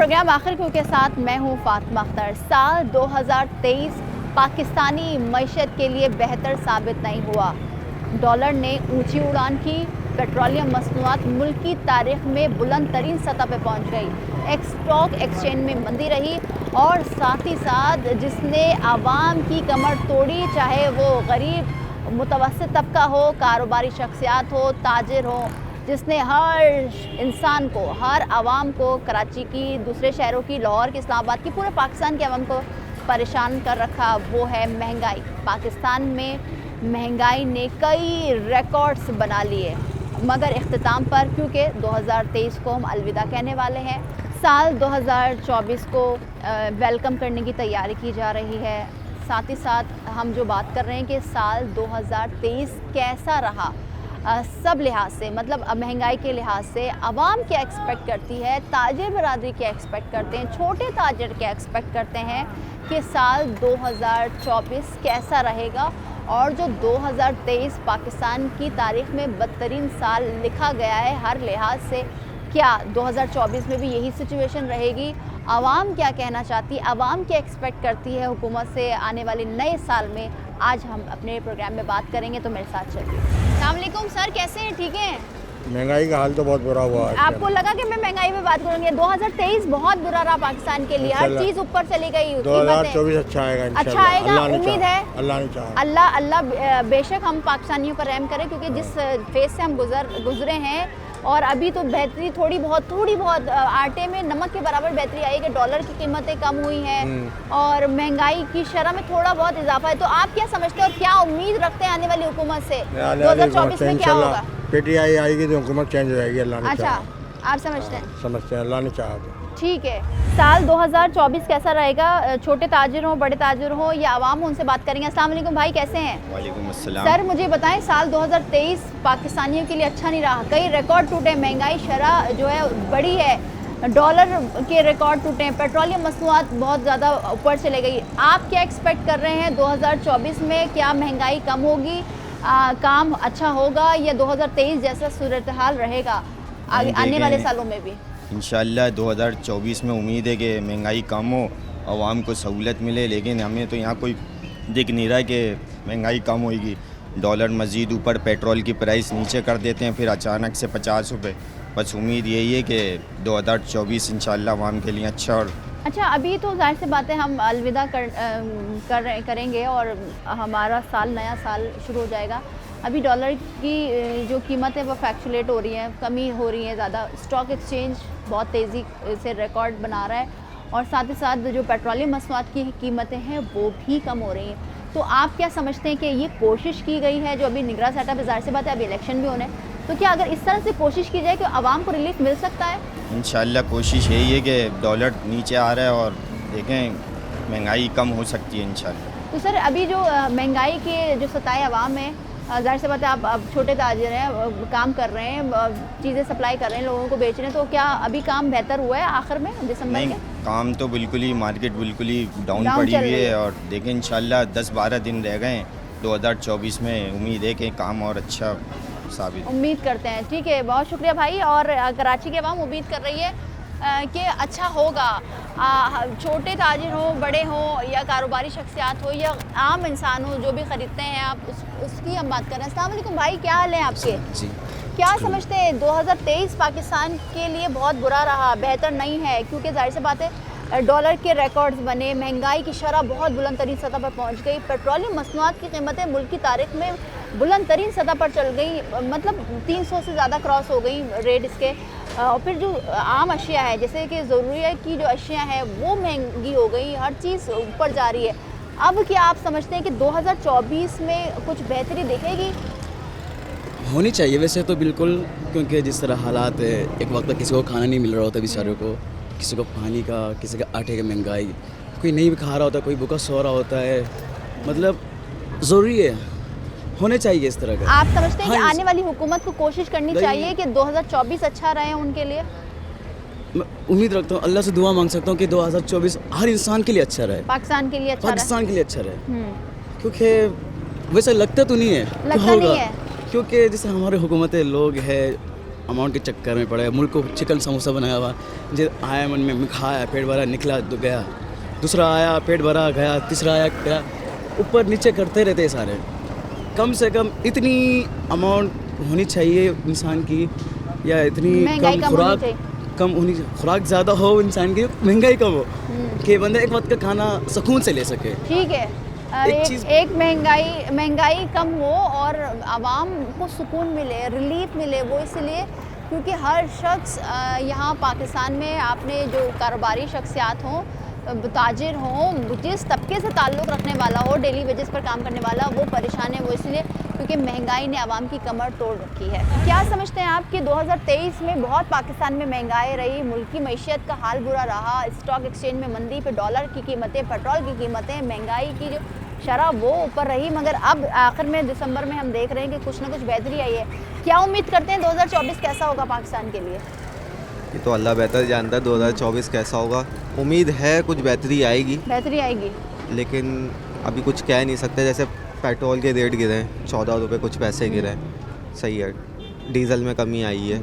Programme आखिर क्यों के साथ मैं हूँ फातिमा अख्तर। साल 2023 पाकिस्तानी मईशत के लिए बेहतर साबित नहीं हुआ। डॉलर ने ऊंची उड़ान की, पेट्रोलियम मसनूआत मुल्क की तारीख में बुलंद तरीन सतह पर पहुँच गई। स्टॉक एक्सचेंज में मंदी रही और साथ ही साथ जिसने आवाम की कमर तोड़ी, चाहे वो गरीब मुतवस्सित तबका हो, कारोबारी शख्सियात हो, ताजिर हो, जिसने हर इंसान को, हर आवाम को, कराची की, दूसरे शहरों की, लाहौर की, इस्लामाबाद की, पूरे पाकिस्तान के आवाम को परेशान कर रखा, वो है महंगाई। पाकिस्तान में महंगाई ने कई रिकॉर्ड्स बना लिए, मगर इख्तिताम पर क्योंकि 2023 को हम अलविदा कहने वाले हैं, साल 2024 को वेलकम करने की तैयारी की जा रही है। साथ ही साथ हम जो बात कर रहे हैं कि साल 2023 कैसा रहा सब लिहाज से, मतलब महंगाई के लिहाज से आवाम क्या एक्सपेक्ट करती है, ताजिर बरादरी क्या एक्सपेक्ट करते हैं, छोटे ताजिर क्या एक्सपेक्ट करते हैं कि साल 2024 कैसा रहेगा। और जो 2023 पाकिस्तान की तारीख में बदतरीन साल लिखा गया है हर लिहाज से, क्या 2024 में भी यही सिचुएशन रहेगी? आवाम क्या कहना चाहती है, आवाम क्या एक्सपेक्ट करती है हुकूमत से आने वाले नए साल में, आज हम अपने प्रोग्राम में बात करेंगे, तो मेरे साथ चलिए। अस्सलाम वालेकुम सर, कैसे हैं? ठीक हैं? महंगाई का हाल तो बहुत बुरा हुआ है। आपको लगा कि मैं महंगाई में बात करूंगी? 2023 बहुत बुरा रहा पाकिस्तान के लिए, हर चीज़ ऊपर चली गई। 2024 अच्छा आएगा, अच्छा आएगा, उम्मीद है। अल्लाह ने चाहा। अल्लाह बेशक हम पाकिस्तानियों पर रहम करें, क्योंकि जिस फेज से हम गुजरे हैं, और अभी तो बेहतरी थोड़ी बहुत आटे में नमक के बराबर बेहतरी आई कि डॉलर की कीमतें कम हुई हैं और महंगाई की शरह में थोड़ा बहुत इजाफा है। तो आप क्या समझते हैं और क्या उम्मीद रखते हैं आने वाली हुकूमत से? 2024 में क्या होगा? पीटीआई आएगी तो हुकूमत चेंज हो जाएगी, अल्लाह ने अच्छा, चाहा। आप समझते हैं? समझते हैं, अल्लाह ने चाहा तो। ठीक है। साल 2024 कैसा रहेगा? छोटे ताजिर हों, बड़े ताजिर हों या आवाम हो, उनसे बात करेंगे। अस्सलाम वालेकुम भाई, कैसे हैं? वालेकुम अस्सलाम। सर मुझे बताएं, साल 2023 पाकिस्तानियों के लिए अच्छा नहीं रहा, कई रिकॉर्ड टूटे, महंगाई शरह जो है बड़ी है, डॉलर के रिकॉर्ड टूटे, पेट्रोलियम मसनूआत बहुत ज़्यादा ऊपर चले गई। आप क्या एक्सपेक्ट कर रहे हैं 2024 में? क्या महंगाई कम होगी, काम अच्छा होगा, या 2023 जैसा सूरत हाल रहेगा आने वाले सालों में भी? इंशाअल्लाह 2024 में उम्मीद है कि महंगाई कम हो, आवाम को सहूलत मिले, लेकिन हमें तो यहाँ कोई दिख नहीं रहा कि महंगाई कम होएगी। डॉलर मज़ीद ऊपर, पेट्रोल की प्राइस नीचे कर देते हैं, फिर अचानक से 50 रुपये। बस उम्मीद यही है कि 2024 इंशाअल्लाह आवाम के लिए अच्छा। अभी तो जाहिर सी बात है हम अलविदा करेंगे और हमारा साल, नया साल शुरू हो जाएगा। अभी डॉलर की जो कीमत है वो फ्लक्चुएट हो रही है, कमी हो रही है ज़्यादा। स्टॉक एक्सचेंज बहुत तेज़ी से रिकॉर्ड बना रहा है और साथ ही साथ जो पेट्रोलियम मसनूआत की कीमतें हैं वो भी कम हो रही हैं। तो आप क्या समझते हैं कि ये कोशिश की गई है जो अभी निगरां सेटअप है, ज़ाहिर सी बात है अभी इलेक्शन भी होने, तो क्या अगर इस तरह से कोशिश की जाए कि आवाम को रिलीफ मिल सकता है? इंशाअल्लाह कोशिश यही है कि डॉलर नीचे आ रहा है और देखें महंगाई कम हो सकती है इंशाअल्लाह। तो सर अभी जो महंगाई के जो सताए आवाम है, ज़ाहिर सी बात है आप छोटे ताजिर हैं, काम कर रहे हैं, चीज़ें सप्लाई कर रहे हैं, लोगों को बेच रहे हैं, तो क्या अभी काम बेहतर हुआ है आखिर में दिसंबर के? काम तो बिल्कुल ही, मार्केट बिल्कुल ही डाउन पड़ी हुई है और देखें इंशाअल्लाह 10-12 दिन रह गए हैं 2024 में, उम्मीद है कि काम और अच्छा साबित, उम्मीद करते हैं। ठीक है, बहुत शुक्रिया भाई। और कराची के अवाम उम्मीद कर रही है कि अच्छा होगा, छोटे ताजिर हों, बड़े हों, या कारोबारी शख्सियात हो, या आम इंसान हो जो भी ख़रीदते हैं, आप उसकी हम बात कर रहे हैं। अस्सलाम वालेकुम भाई, क्या हाल है आपके? जी। क्या समझते हैं 2023 पाकिस्तान के लिए बहुत बुरा रहा, बेहतर नहीं है? क्योंकि जाहिर सी बात है डॉलर के रिकॉर्ड्स बने, महंगाई की शरह बहुत बुलंद तरीन सतह पर पहुंच गई, पेट्रोलियम मसनूआत की कीमतें मुल्क की तारीख में बुलंद तरीन सतह पर चल गई, मतलब 300 से ज़्यादा क्रॉस हो गई रेट इसके। और फिर जो आम अशिया है, जैसे कि ज़रूरियत की जो अशिया है वो महंगी हो गई, हर चीज़ ऊपर जा रही है। अब क्या आप समझते हैं कि 2024 में कुछ बेहतरी दिखेगी? होनी चाहिए वैसे तो बिल्कुल, क्योंकि जिस तरह हालात है, एक वक्त तक किसी को खाना नहीं मिल रहा होता बेचारों को, किसी को पानी का, किसी का आटे की महंगाई, कोई नहीं भी खा रहा होता, कोई भूखा सो रहा होता है, मतलब ज़रूरी है, होने चाहिए इस तरह का। आप समझते हैं कि आने वाली हुकूमत को कोशिश करनी चाहिए कि 2024 अच्छा रहे उनके लिए? मैं उम्मीद रखता हूँ, अल्लाह से दुआ मांग सकता हूँ कि 2024 हर इंसान के लिए अच्छा रहे, पाकिस्तान के लिए अच्छा रहे, पाकिस्तान के लिए अच्छा रहे, क्योंकि वैसे लगता तो नहीं है लगता नहीं है, क्योंकि जैसे हमारे हुकूमत लोग हैं अमाउंट के चक्कर में पड़े। मुल्क को चिकन समोसा बनाया हुआ, जो आया मन में खाया, पेट भरा, निकला तो गया, दूसरा आया पेट भरा गया, तीसरा आया गया, ऊपर नीचे करते रहते सारे। कम से कम इतनी अमाउंट होनी चाहिए इंसान की, या इतनी महंगाई कम कम होनी खुराक चाहिए। कम होनी, खुराक ज़्यादा हो इंसान की, महंगाई कम हो, कि बंदा एक वक्त का खाना सुकून से ले सके। ठीक है, एक महंगाई कम हो और आवाम को सुकून मिले, रिलीफ मिले, वो इसलिए क्योंकि हर शख्स यहाँ पाकिस्तान में, आपने जो कारोबारी शख्सियात हों, ताजिर हों, जिस तबके से ताल्लुक़ रखने वाला हो, डेली वेजेस पर काम करने वाला, वो परेशान है। वो इसलिए क्योंकि महंगाई ने आवाम की कमर तोड़ रखी है। क्या समझते हैं आप कि 2023 में बहुत पाकिस्तान में महंगाई रही, मुल्क की मईशत का हाल बुरा रहा, स्टॉक एक्सचेंज में मंदी, पे डॉलर की कीमतें, पेट्रोल की कीमतें, महंगाई की जो शरह वो ऊपर रही, मगर अब आखिर में दिसंबर में हम देख रहे हैं कि कुछ ना कुछ बेहतरी आई है। क्या उम्मीद करते हैं 2024 कैसा होगा पाकिस्तान के लिए? ये तो अल्लाह बेहतर जानता है 2024 कैसा होगा। उम्मीद है कुछ बेहतरी आएगी, बेहतरी आएगी, लेकिन अभी कुछ कह नहीं सकते। जैसे पेट्रोल के रेट गिरे हैं, 14 रुपये कुछ पैसे गिरे हैं, सही है। डीज़ल में कमी आई है,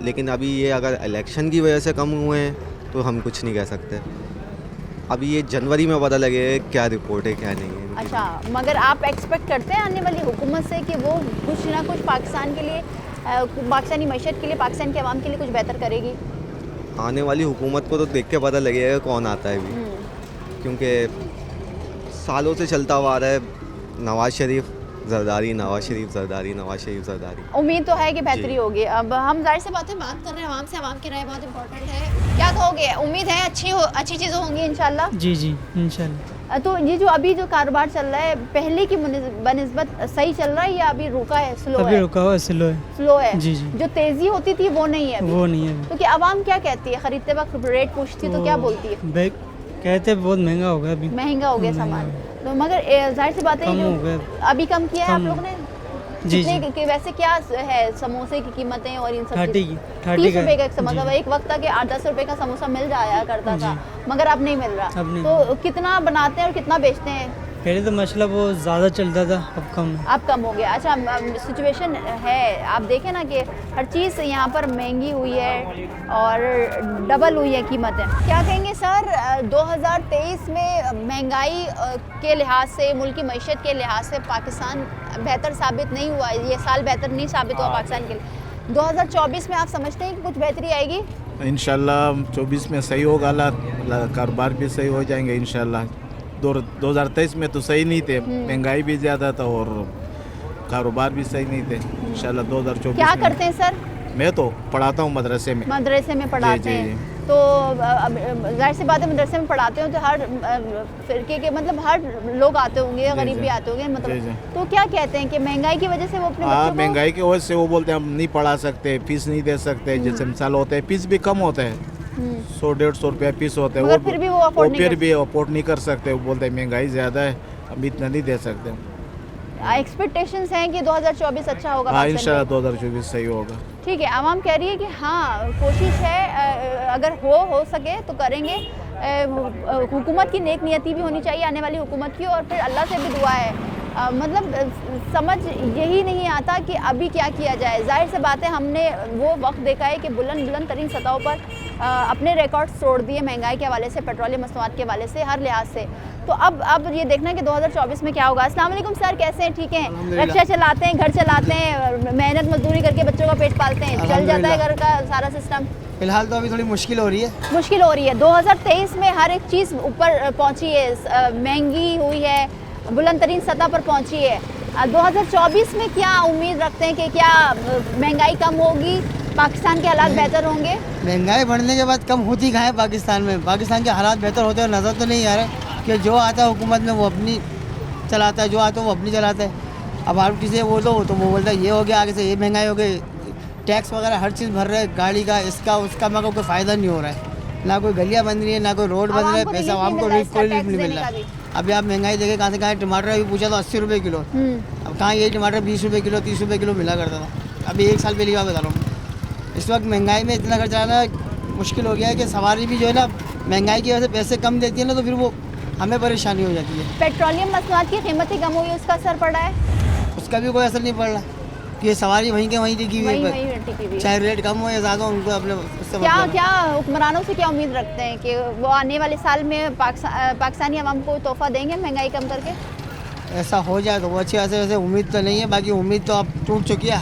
लेकिन अभी ये अगर इलेक्शन की वजह से कम हुए हैं तो हम कुछ नहीं कह सकते। अभी ये जनवरी में पता लगेगा क्या रिपोर्ट है क्या नहीं है। अच्छा, मगर आप एक्सपेक्ट करते हैं आने वाली हुकूमत से कि वो कुछ ना कुछ पाकिस्तान के लिए, पाकिस्तानी मईशत के लिए, पाकिस्तान के अवाम के लिए कुछ बेहतर करेगी? आने वाली हुकूमत को तो देख के पता लगेगा कौन आता है अभी, क्योंकि सालों से चलता हुआ आ रहा है नवाज शरीफ जरदारी, नवाज शरीफ जरदारी, नवाज शरीफ जरदारी। उम्मीद तो है कि बेहतरी होगी। अब हम जाहिर सी बात है, बात कर रहे हैं आवाम से, आवाम की राय बहुत इंपॉर्टेंट है। क्या कहोगे, उम्मीद है अच्छी चीज़ें होंगी इंशाल्लाह? जी इंशाल्लाह। तो ये जो अभी जो कारोबार चल रहा है, पहले की बनिस्बत सही चल रहा है या अभी रुका है, स्लो अभी है? रुका हुआ स्लो है। स्लो है। जी। जो तेज़ी होती थी वो नहीं है अभी। वो नहीं है अभी। तो क्या आवाम क्या कहती है, खरीदते वक्त रेट पूछती तो क्या बोलती है? कहते बहुत महंगा हो गया अभी, महंगा हो गया सामान। तो मगर जाहिर सी बात है, कम जो हो गया। अभी कम किया है आप कम। लोगों ने? जी कितने के वैसे क्या है समोसे की कीमतें और इन सब 30 चीज़? की 30 रुपए का एक समोसा। जी। एक वक्त था कि 8-10 रुपए का समोसा मिल जाया करता था, मगर अब नहीं मिल रहा। अब नहीं। तो कितना बनाते हैं और कितना बेचते हैं? पहले तो माशाल्लाह वो ज़्यादा चलता था, अब कम है। अब कम हो गया। अच्छा, सिचुएशन है, आप देखें ना कि हर चीज़ यहाँ पर महंगी हुई है और डबल हुई है कीमतें। क्या कहेंगे सर, 2023 में महंगाई के लिहाज से, मुल्क की मईशत के लिहाज से पाकिस्तान बेहतर साबित नहीं हुआ, ये साल बेहतर नहीं साबित हुआ पाकिस्तान के लिए। 2024 में आप समझते हैं कि कुछ बेहतरी आएगी? इंशाल्लाह 24 में सही होगा, कारोबार भी सही हो जाएंगे इंशाल्लाह। 2023 में तो सही नहीं थे, महंगाई भी ज़्यादा था और कारोबार भी सही नहीं थे। इंशाल्लाह 2024 क्या करते हैं सर? मैं तो पढ़ाता हूँ मदरसे में। मदरसे में पढ़ाते जी, हैं तो जाहिर सी बात है, मदरसे में पढ़ाते हो तो हर फिरके के मतलब हर लोग आते होंगे, गरीब भी आते होंगे, मतलब तो क्या कहते हैं कि महंगाई की वजह से वो अपने बच्चों को, महंगाई की वजह से वो बोलते हैं हम नहीं पढ़ा सकते, फीस नहीं दे सकते। जैसे मिसाल होते हैं, फीस भी कम होता है, 100-150 रुपया फीस होता है, मगर फिर भी वो अफोर्ड नहीं कर सकते। वो बोलते हैं महंगाई ज़्यादा है, हम इतना नहीं दे सकते। एक्सपेक्टेशंस हैं कि 2024 अच्छा होगा? हाँ इंशाल्लाह 2024 सही होगा। ठीक है, आवाम कह रही है कि हाँ कोशिश है, अगर हो सके तो करेंगे। हुकूमत की नेक नियति भी होनी चाहिए आने वाली हुकूमत की, और फिर अल्लाह से भी दुआ है। मतलब समझ यही नहीं आता कि अभी क्या किया जाए। जाहिर से बात है, हमने वो वक्त देखा है कि बुलंद तरीन सतहों पर अपने रिकॉर्ड्स तोड़ दिए महंगाई के हवाले से, पेट्रोलियम मसनूआत के हवाले से, हर लिहाज से। तो अब ये देखना कि 2024 में क्या होगा। अस्सलाम वालेकुम सर, कैसे हैं? ठीक हैं? रिक्शा चलाते हैं, घर चलाते हैं, मेहनत मजदूरी करके बच्चों का पेट पालते हैं, चल जाता है घर का सारा सिस्टम? फिलहाल तो अभी थोड़ी मुश्किल हो रही है। 2023 में हर एक चीज़ ऊपर पहुंची है, महंगी हुई है, बुलंद तरीन सतह पर पहुंची है। 2024 में क्या उम्मीद रखते हैं कि क्या महंगाई कम होगी, पाकिस्तान के हालात बेहतर होंगे? महंगाई बढ़ने के बाद कम होती कहाँ है पाकिस्तान में? पाकिस्तान के हालात बेहतर होते हुए नज़र तो नहीं आ रहे कि जो आता है हुकूमत में वो अपनी चलाता है, जो आता है वो अपनी चलाता है। अब आप किसी वो बोलता है ये हो गया, आगे से ये महंगाई हो गई, टैक्स वगैरह हर चीज़ भर रहे हैं, गाड़ी का इसका उसका, मगर कोई फ़ायदा नहीं हो रहा है। ना कोई गलियाँ बन रही है, ना कोई रोड बन रहा है, पैसा आवाम को कोई रिलीफ नहीं मिल रहा है। अभी आप महंगाई देखें कहाँ से कहाँ, टमाटर अभी पूछा तो 80 रुपये किलो, अब कहाँ ये टमाटर 20 रुपये किलो, 30 रुपये किलो मिला करता था अभी 1 साल पहले की बात बता रहा हूँ। इस वक्त महंगाई में इतना खर्चा आना मुश्किल हो गया है कि सवारी भी जो है ना महंगाई की वजह से पैसे कम देती है ना, तो फिर वो हमें परेशानी हो जाती है। पेट्रोलियम मसनूआत की कीमतें कम हुई, उसका असर पड़ा है? उसका भी कोई असर नहीं पड़ रहा। कि ये सवारी वहीं के वहीं टिकी हुई वही है वही टिकी हुई है। चाहे रेट कम हो या ज़्यादा हो, उनको अपने उससे क्या मतलब है। क्या हुक्मरानों से क्या उम्मीद रखते हैं कि वो आने वाले साल में पाकिस्तानी अवाम को तोहफा देंगे महंगाई कम करके? ऐसा हो जाए तो वो अच्छी वैसे वैसे उम्मीद तो नहीं है, बाकी उम्मीद तो अब टूट चुकी है,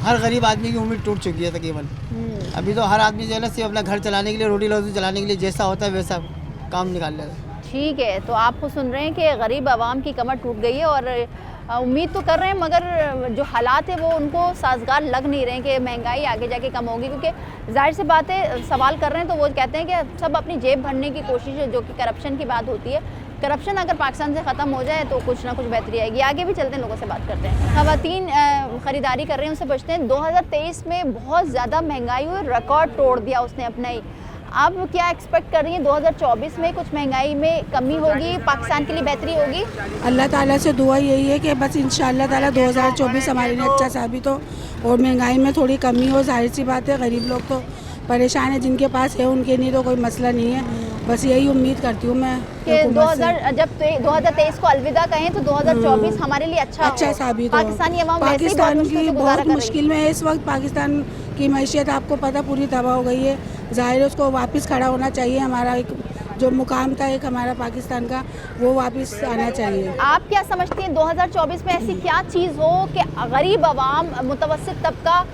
हर गरीब आदमी की उम्मीद टूट चुकी है तकरीबन। अभी तो हर आदमी जो है ना सिर्फ अपना घर चलाने के लिए, रोटी रोटी चलाने के लिए जैसा होता है वैसा काम निकाल लेता है। ठीक है, तो आपको सुन रहे हैं कि गरीब आवाम की कमर टूट गई है और उम्मीद तो कर रहे हैं मगर जो हालात है वो उनको साजगार लग नहीं रहे हैं कि महंगाई आगे जाके कम होगी, क्योंकि जाहिर सी बात है सवाल कर रहे हैं तो वो कहते हैं कि सब अपनी जेब भरने की कोशिश है, जो कि करप्शन की बात होती है। करप्शन अगर पाकिस्तान से ख़त्म हो जाए तो कुछ ना कुछ बेहतरी आएगी। आगे भी चलते हैं, लोगों से बात करते हैं। ख़वातीन ख़रीदारी कर रहे हैं, उनसे पूछते हैं 2023 में बहुत ज़्यादा महंगाई हुई, रिकॉर्ड तोड़ दिया उसने अपना ही। आप क्या एक्सपेक्ट कर रही हैं 2024 में कुछ महंगाई में कमी होगी, पाकिस्तान के लिए बेहतरी होगी? अल्लाह ताला से दुआ यही है कि बस इंशाअल्लाह ताला 2024 हमारे लिए अच्छा साबित हो और महंगाई में थोड़ी कमी हो। जाहिर सी बात है गरीब लोग तो परेशान है, जिनके पास है उनके लिए तो कोई मसला नहीं है। बस यही उम्मीद करती हूँ मैं कि 2023 को अलविदा कहें तो 2024 हमारे लिए अच्छा साबित हो। पाकिस्तानी अवाम वैसे ही पाकिस्तान मुश्किल की से गुजारा बहुत कर रही मुश्किल में है इस वक्त। पाकिस्तान की मैशियत आपको पता पूरी तबाह हो गई है। ज़ाहिर है उसको वापस खड़ा होना चाहिए। हमारा एक जो मुकाम था एक हमारा पाकिस्तान का, वो वापस आना चाहिए। आप क्या समझती हैं 2024 में ऐसी क्या चीज़ हो कि गरीब आवाम, मुतवस्सित तबका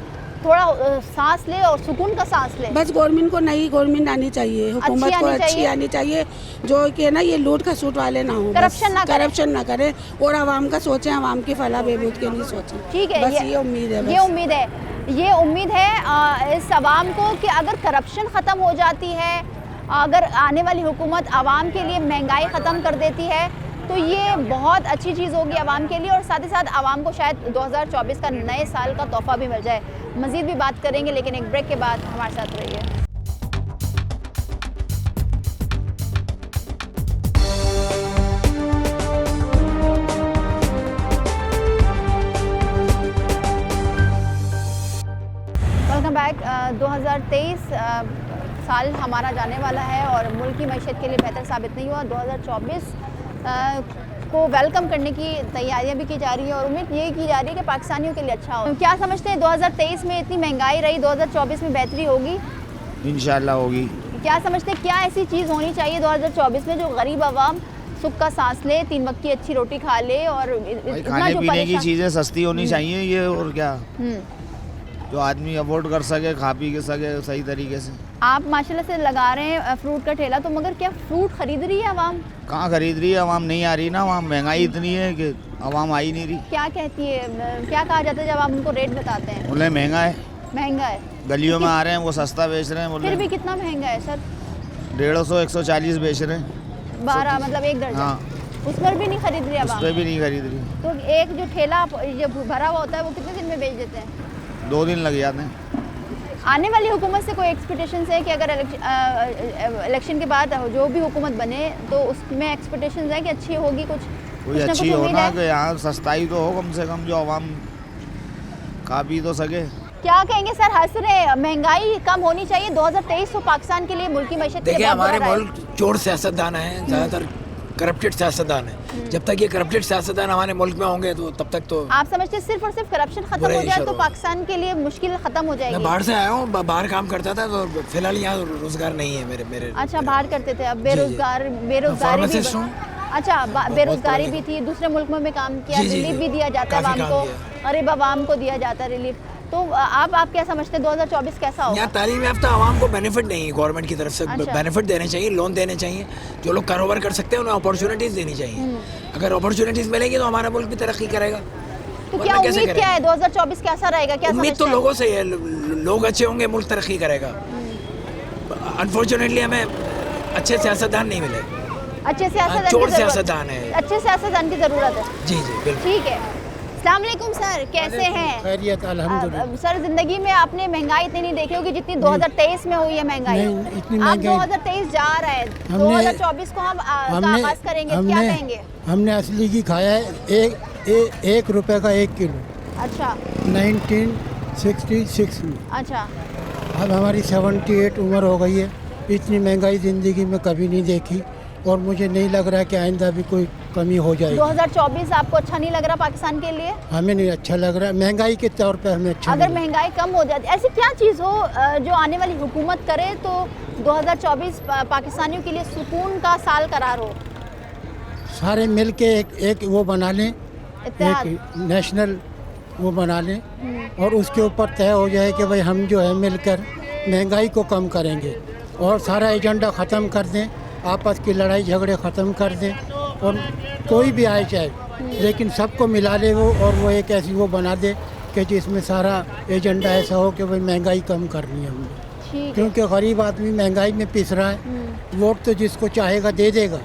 थोड़ा सांस ले और सुकून का सांस ले? बस गवर्नमेंट को नई गवर्नमेंट आनी चाहिए, हुकूमत को अच्छी आनी चाहिए, जो कि ना ये लूट खसूट वाले ना हो, करप्शन ना करे और आवाम का सोचें, आवाम की फलाह बहबूद के लिए सोचें। ठीक है, बस ये उम्मीद है। ये उम्मीद है इस आवाम को कि अगर करप्शन ख़त्म हो जाती है, अगर आने वाली हुकूमत आवाम के लिए महंगाई ख़त्म कर देती है तो ये बहुत अच्छी चीज़ होगी आवाम के लिए, और साथ ही साथ आवाम को शायद 2024 का नए साल का तोहफा भी मिल जाए। मज़ीद भी बात करेंगे, लेकिन एक ब्रेक के बाद हमारे साथ रहिए। Welcome back. 2023 साल हमारा जाने वाला है और मुल्क की मैशत के लिए बेहतर साबित नहीं हुआ। 2024 को वेलकम करने की तैयारियां भी की जा रही है और उम्मीद यही की जा रही है कि पाकिस्तानियों के लिए अच्छा हो। क्या समझते हैं 2023 में इतनी महंगाई रही, 2024 में बेहतरी होगी? इंशाल्लाह होगी। क्या समझते हैं क्या ऐसी चीज़ होनी चाहिए 2024 में जो गरीब आवाम सुख का सांस ले, 3 वक्त की अच्छी रोटी खा ले और खाने पीने की चीज़ें सस्ती होनी चाहिए, ये और क्या, जो आदमी अफोर्ड कर सके, खा पी के सके सही तरीके से। आप माशाल्लाह से लगा रहे हैं फ्रूट का ठेला, तो मगर क्या फ्रूट खरीद रही है आवाम? कहाँ खरीद रही है आवाम, नहीं आ रही ना, वहाँ महंगाई इतनी है कि आवाम आ ही नहीं रही। क्या कहती है, क्या कहा जाता है जब आप उनको रेट बताते हैं? बोले महंगा है, महंगा है। गलियों में आ रहे हैं वो सस्ता बेच रहे हैं, बोले फिर भी कितना महंगा है सर? 150 140 बेच रहे हैं। 12 मतलब 1 दर्जन। हाँ, उस पर भी नहीं खरीद रही उस आवाम? पर भी नहीं खरीद रही। तो एक जो ठेला जो भरा हुआ होता है वो कितने दिन में बेच देते हैं? 2 दिन लग जाते हैं। आने वाली हुकूमत से कोई एक्सपेक्टेशंस है कि अगर इलेक्शन के बाद जो भी हुकूमत बने तो उसमें एक्सपेक्टेशंस है कि अच्छी होगी, कोई अच्छी हो ना, कि यहाँ सस्ताई तो हो कम से कम, जो आवाम खा पी तो सके। क्या कहेंगे सर, हंस रहे, महंगाई कम होनी चाहिए 2023 तो पाकिस्तान के लिए मुल्क की मैशत? देखिए हमारे मुल्क चोर सियासतदान हैं, ज़्यादातर करप्टेड सियासतदान है। जब तक ये करप्टेड सियासतदान हमारे मुल्क में होंगे तो तब तक तो आप समझते हैं सिर्फ और सिर्फ करप्शन खत्म हो जाए तो पाकिस्तान के लिए मुश्किल खत्म हो जाएगी? मैं बाहर से आया हूँ, बाहर काम करता था, तो फिलहाल यहाँ रोजगार नहीं है मेरे। अच्छा, बाहर करते थे, अब बेरोजगारी भी। अच्छा, बेरोजगारी भी थी, दूसरे मुल्कों में काम किया, रिलीफ भी दिया जाता है आवाम को, गरीब आवाम को दिया जाता है रिलीफ। तो आप क्या समझते हैं 2024 कैसा होगा? यहाँ तालीम याफ्ता आवाम को बेनिफिट नहीं है, गवर्नमेंट की तरफ से बेनिफिट देने चाहिए, लोन देने चाहिए, जो लोग कारोबार कर सकते हैं उन्हें अपॉर्चुनिटीज़ देनी चाहिए। अगर अपॉर्चुनिटीज़ मिलेगी तो हमारा मुल्क भी तररक्की करेगा। तो क्या उम्मीद क्या है 2024 कैसा रहेगा? क्या उम्मीद तो लोगों से है, लोग अच्छे होंगे मुल्क तरक्की करेगा। अनफॉर्चुनेटली हमें अच्छे सियासतदान नहीं मिले, अच्छे सियासतदान, चोर सियासतदान है, अच्छे सियासतदान की ज़रूरत है। जी बिल्कुल। ठीक है, अस्सलाम वालेकुम सर, कैसे हैं? खैरियत अल्हम्दुलिल्लाह। सर, ज़िंदगी में आपने महंगाई इतनी नहीं देखी होगी जितनी 2023 में हुई है महंगाई। आप 2023 जा रहा है, 2024 को हम आगाज करेंगे, क्या कहेंगे? हमने असली घी खाया है, 1 रुपए का 1 किलो। अच्छा, 1966 में। अच्छा, अब हमारी 78 उम्र हो गई है, इतनी महंगाई ज़िंदगी में कभी नहीं देखी और मुझे नहीं लग रहा है कि आइंदा भी कोई कमी हो जाएगी। 2024 आपको अच्छा नहीं लग रहा पाकिस्तान के लिए? हमें नहीं अच्छा लग रहा है, महंगाई के तौर पे हमें अच्छा अगर नहीं महंगाई कम हो जाती, ऐसी क्या चीज़ हो जो आने वाली हुकूमत करे तो 2024 पाकिस्तानियों के लिए सुकून का साल करार हो? लगा। सारे मिल के एक वो बना लें, इत्तेहाद। एक नेशनल वो बना लें और उसके ऊपर तय हो जाए कि भाई हम जो है मिलकर महंगाई को कम करेंगे और सारा एजेंडा ख़त्म कर दें, आपस की लड़ाई झगड़े ख़त्म कर दें और कोई भी आए चाहे, लेकिन सबको मिला ले वो और वो एक ऐसी वो बना दे कि जिसमें सारा एजेंडा ऐसा हो कि भाई महंगाई कम करनी है हमने, क्योंकि गरीब आदमी महंगाई में पिस रहा है। वोट तो जिसको चाहेगा दे देगा,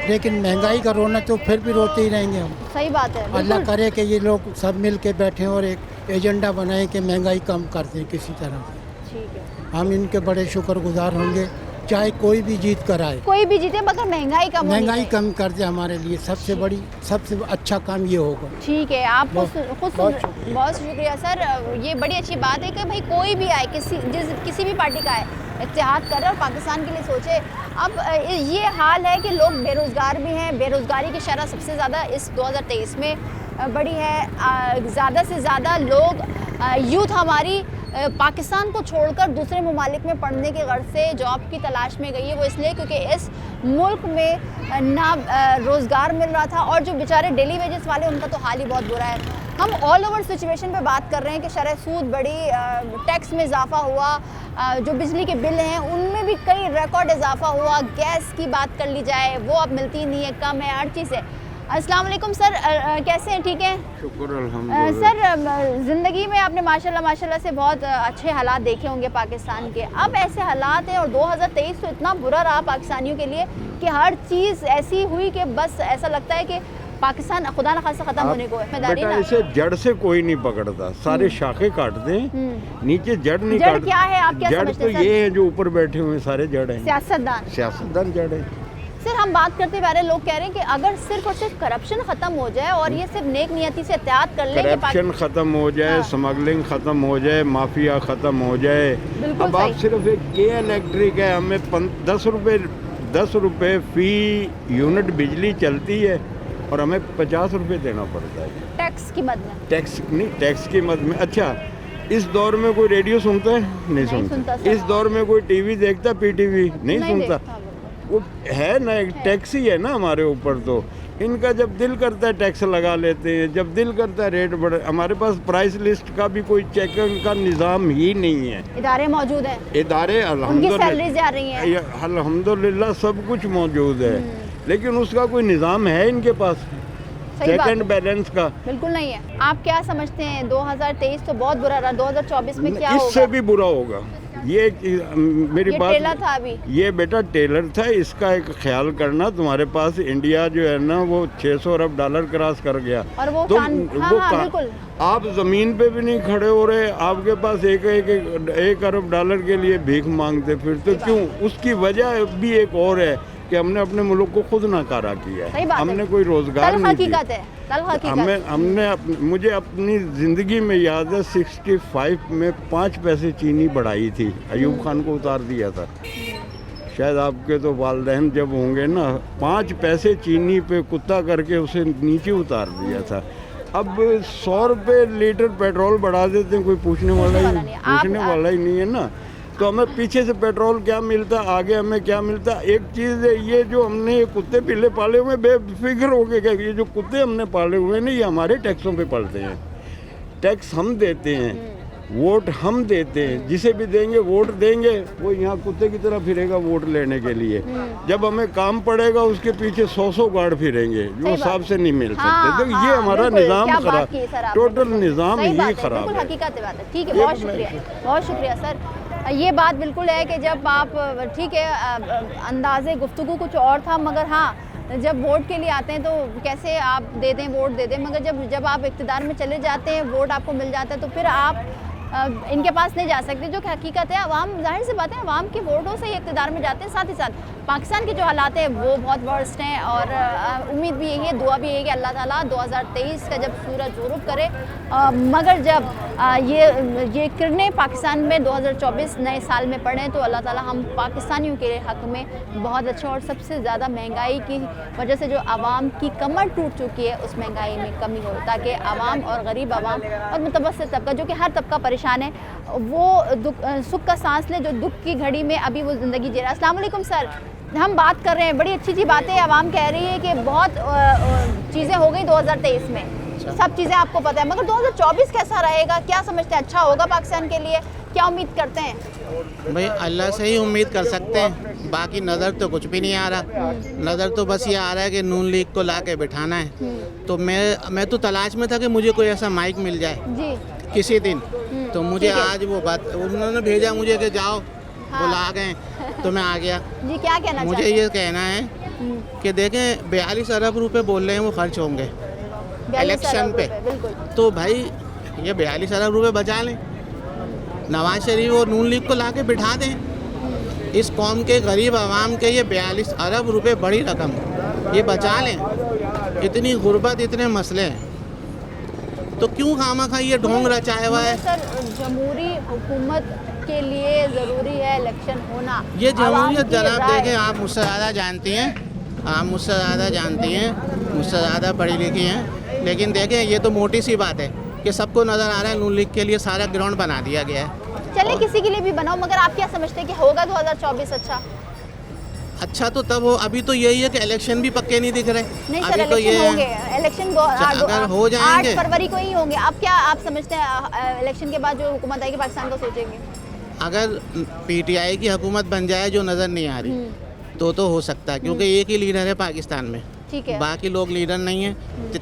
लेकिन महंगाई का रोना तो फिर भी रोते ही रहेंगे हम। सही बात है। अल्लाह बिल्कुल। करे कि ये लोग सब मिल के बैठें और एक एजेंडा बनाएं कि महंगाई कम कर दें किसी तरह से। ठीक है। हम इनके बड़े शुक्रगुजार होंगे, चाहे कोई भी जीत कर आए, कोई भी जीते मगर महंगाई कम होनी महंगाई चाहिए। कम कर दे, हमारे लिए सबसे अच्छा काम ये होगा। ठीक है, आप बहुत बहुत शुक्रिया सर। ये बड़ी अच्छी बात है कि भाई कोई भी आए, किसी भी पार्टी का आए, इत्तेहाद करे और पाकिस्तान के लिए सोचे। अब ये हाल है कि लोग बेरोज़गार भी हैं, बेरोज़गारी की शरह सबसे ज़्यादा इस 2023 में बढ़ी है। ज़्यादा से ज़्यादा लोग यूथ हमारी पाकिस्तान को छोड़कर दूसरे ममालिक में पढ़ने के गर्ज से जॉब की तलाश में गई है। वो इसलिए क्योंकि इस मुल्क में ना रोज़गार मिल रहा था और जो बेचारे डेली वेजेस वाले उनका तो हाल ही बहुत बुरा है। हम ऑल ओवर सिचुएशन पे बात कर रहे हैं कि शरह सूद बढ़ी, टैक्स में इजाफा हुआ, जो बिजली के बिल हैं उनमें भी कई रिकॉर्ड इजाफा हुआ, गैस की बात कर ली जाए वो अब मिलती नहीं है, कम है, हर चीज़ है। अस्सलाम वालेकुम सर, कैसे हैं? ठीक हैं? शुक्र अल्हम्दुलिल्लाह। सर ज़िंदगी में आपने माशाल्लाह से बहुत अच्छे हालात देखे होंगे पाकिस्तान के। अब ऐसे हालात हैं और 2023 तो इतना बुरा रहा पाकिस्तानियों के लिए कि हर चीज़ ऐसी हुई कि बस ऐसा लगता है कि पाकिस्तान खुदा न खासा ख़त्म होने को है। बेटा इसे जड़ से कोई नहीं पकड़ता, सारे शाखे काट दें, नीचे जड़ नहीं जड़ काट। क्या है, आप क्या जड़ समझते तो हैं सर? ये है जो ऊपर बैठे हुए हैं, सारे जड़ हैं, सियासतदान जड़ है। सर हम बात करते बारे लोग कह रहे हैं कि अगर सिर्फ और सिर्फ करप्शन खत्म हो जाए और ये सिर्फ नेक नियति से एहतियात कर ले, करप्शन खत्म हो जाए, स्मगलिंग खत्म हो जाए, माफिया खत्म हो जाए। अब आप सिर्फ एक के इलेक्ट्रिक है, हमें 10 रुपये फी यूनिट बिजली चलती है और हमें 50 रुपये देना पड़ता है टैक्स की मद में। टैक्स की मद में। अच्छा, इस दौर में कोई रेडियो सुनता है? नहीं सुनता। इस दौर में कोई टीवी देखता, पीटीवी नहीं सुनता। वो है ना, एक टैक्स ही है ना हमारे ऊपर। तो इनका जब दिल करता है टैक्स लगा लेते हैं, जब दिल करता है रेट बढ़े। हमारे पास प्राइस लिस्ट का भी कोई चेकिंग का निज़ाम ही नहीं है। इदारे मौजूद हैं, इदारे अल्हम्दुलिल्लाह सब कुछ मौजूद है, लेकिन उसका कोई निज़ाम है इनके पास चेक एंड बैलेंस का? बिल्कुल नहीं है। आप क्या समझते हैं 2023 तो बहुत बुरा रहा, 2024 में क्या होगा? इससे भी बुरा होगा। ये मेरी बात, टेलर था अभी, ये बेटा टेलर था, इसका एक ख्याल करना। तुम्हारे पास इंडिया जो है ना वो 600 अरब डॉलर क्रॉस कर गया और वो बिल्कुल आप जमीन पे भी नहीं खड़े हो रहे, आपके पास एक अरब डॉलर के लिए भीख मांगते फिरते। क्यों? उसकी वजह भी एक और है कि हमने अपने मुल्क को खुद नाकारा किया है, हमने कोई रोजगार नहीं दिया। मुझे अपनी ज़िंदगी में याद है 65 में 5 पैसे चीनी बढ़ाई थी, अयूब खान को उतार दिया था। शायद आपके तो वालिदैन जब होंगे ना, 5 पैसे चीनी पे कुत्ता करके उसे नीचे उतार दिया था। अब 100 रुपये लीटर पेट्रोल बढ़ा देते हैं, कोई पूछने वाला ही नहीं है ना। तो हमें पीछे से पेट्रोल क्या मिलता, आगे हमें क्या मिलता। एक चीज़ है, ये जो हमने कुत्ते पिल्ले पाले हुए, बेफिक्र हो गए कि ये जो कुत्ते हमने पाले हुए हैं ये हमारे टैक्सों पे पलते हैं। टैक्स हम देते हैं, वोट हम देते हैं, जिसे भी देंगे वोट देंगे वो यहाँ कुत्ते की तरह फिरेगा वोट लेने के लिए। जब हमें काम पड़ेगा उसके पीछे 100 गार्ड फिरेंगे जो हिसाब से नहीं मिल सकते। तो ये हमारा निज़ाम खराब, टोटल निज़ाम ही खराब है। हकीकत बात है। ठीक है, बहुत शुक्रिया सर। ये बात बिल्कुल है कि जब आप, ठीक है, अंदाज़े गुफ्तगू कुछ और था, मगर हाँ जब वोट के लिए आते हैं तो कैसे आप दे दें, वोट दे दें, मगर जब आप इक़्तिदार में चले जाते हैं, वोट आपको मिल जाता है, तो फिर आप इनके पास नहीं जा सकते, जो कि हकीकत है। अवाम, जाहिर सी बात है, अवाम के वोटों से ही इक़्तिदार में जाते हैं। साथ ही साथ पाकिस्तान के जो हालात हैं वो बहुत वर्स्ट हैं और उम्मीद भी यही है, दुआ भी यही है कि अल्लाह ताला 2023 का जब सूरज ग़ुरूब करे, मगर जब ये किरणें पाकिस्तान में 2024 नए साल में पड़ें तो अल्लाह ताला हम पाकिस्तानियों के हक़ में बहुत अच्छा, और सबसे ज़्यादा महंगाई की वजह से जो आवाम की कमर टूट चुकी है उस महंगाई में कमी हो, ताकि आवाम और गरीब आवाम और मुतवस्सित तबका, जो कि हर तबका परेशान है, वो सुख का सांस ले जो दुख की घड़ी में अभी वो ज़िंदगी जी रहा है। अस्सलाम वालेकुम सर, हम बात कर रहे हैं, बड़ी अच्छी बात है, आवाम कह रही है कि बहुत चीज़ें हो गई 2023 में, सब चीज़ें आपको पता है, मगर 2024 कैसा रहेगा, क्या समझते हैं, अच्छा होगा पाकिस्तान के लिए, क्या उम्मीद करते हैं? भाई अल्लाह से ही उम्मीद कर सकते हैं, बाकी नज़र तो कुछ भी नहीं आ रहा। नज़र तो बस ये आ रहा है कि नून लीग को ला के बिठाना है। तो मैं तो तलाश में था कि मुझे कोई ऐसा माइक मिल जाए जी किसी दिन, तो मुझे आज वो बात उन्होंने भेजा मुझे कि जाओ, बुला गए तो मैं आ गया। जी क्या कहना मुझे चाहते ये कहना है कि देखें 42 अरब रुपए बोल रहे हैं वो खर्च होंगे इलेक्शन पे, तो भाई ये 42 अरब रुपए बचा लें, नवाज शरीफ और नून लीग को ला के बिठा दें। इस कौम के गरीब आवाम के ये 42 अरब रुपए बड़ी रकम, ये बचा लें। इतनी गुर्बत, इतने मसले हैं, तो क्यों खामखा ये ढोंग रचाया हुआ है? सर जमहूरी हुकूमत के लिए ज़रूरी है इलेक्शन होना। ये जमहूरियत जनाब देखें, आप मुझसे ज़्यादा जानती हैं, आप मुझसे ज़्यादा जानती हैं, मुझसे ज़्यादा पढ़ी लिखी हैं, लेकिन देखें ये तो मोटी सी बात है कि सबको नज़र आ रहा है नून लीग के लिए सारा ग्राउंड बना दिया गया है। चलिए किसी के लिए भी बनाओ, मगर आप क्या समझते हैं कि होगा 2024 अच्छा? अच्छा तो तब हो, अभी तो यही है कि इलेक्शन भी पक्के नहीं दिख रहे। नहीं अभी सर, तो ये इलेक्शन होंगे, इलेक्शन अगर हो जाएंगे 8 फरवरी को ही होंगे। आप क्या आप समझते हैं इलेक्शन के बाद जो हुकूमत आएगी पाकिस्तान को सोचेंगे? अगर पीटीआई की हुकूमत बन जाए जो नज़र नहीं आ रही तो हो सकता है, क्योंकि एक ही लीडर है पाकिस्तान में, ठीक है, बाकी लोग लीडर नहीं है,